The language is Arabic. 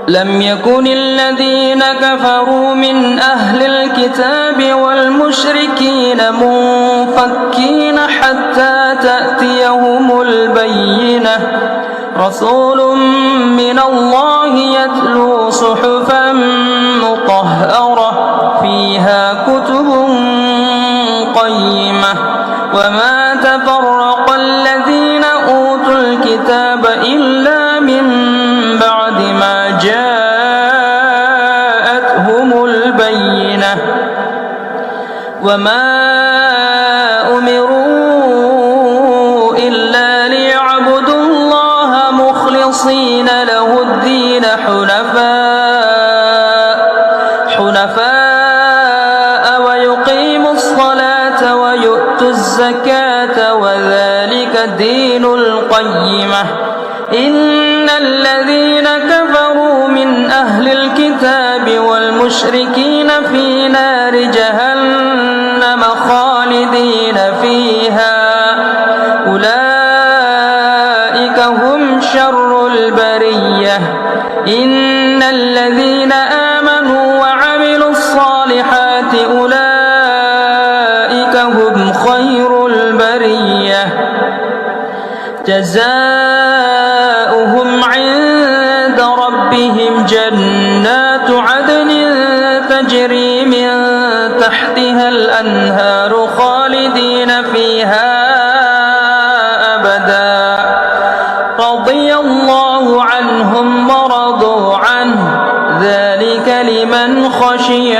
لم يكن الذين كفروا من أهل الكتاب والمشركين منفكين حتى تأتيهم البينة رسول من الله يتلو صحفا مطهرة فيها كتب قيمة وما تفرق الذين أوتوا الكتاب إلا من بعد ما جاءتهم البينة وما أمروا إلا ليعبدوا الله مخلصين له الدين حنفاء ويقيموا الصلاة ويؤتوا الزكاة وذلك دين القيمة إن الذين كفروا من أهل الكتاب والمشركين في نار جهنم خالدين فيها أولئك هم شر البرية إن الذين آمنوا وعملوا الصالحات أولئك هم خير البرية جزاؤهم عند ربهم جنات عدن تجري من تحتها الأنهار خالدين فيها أبدا رضي الله عنهم ورضوا عنه ذلك لمن خشي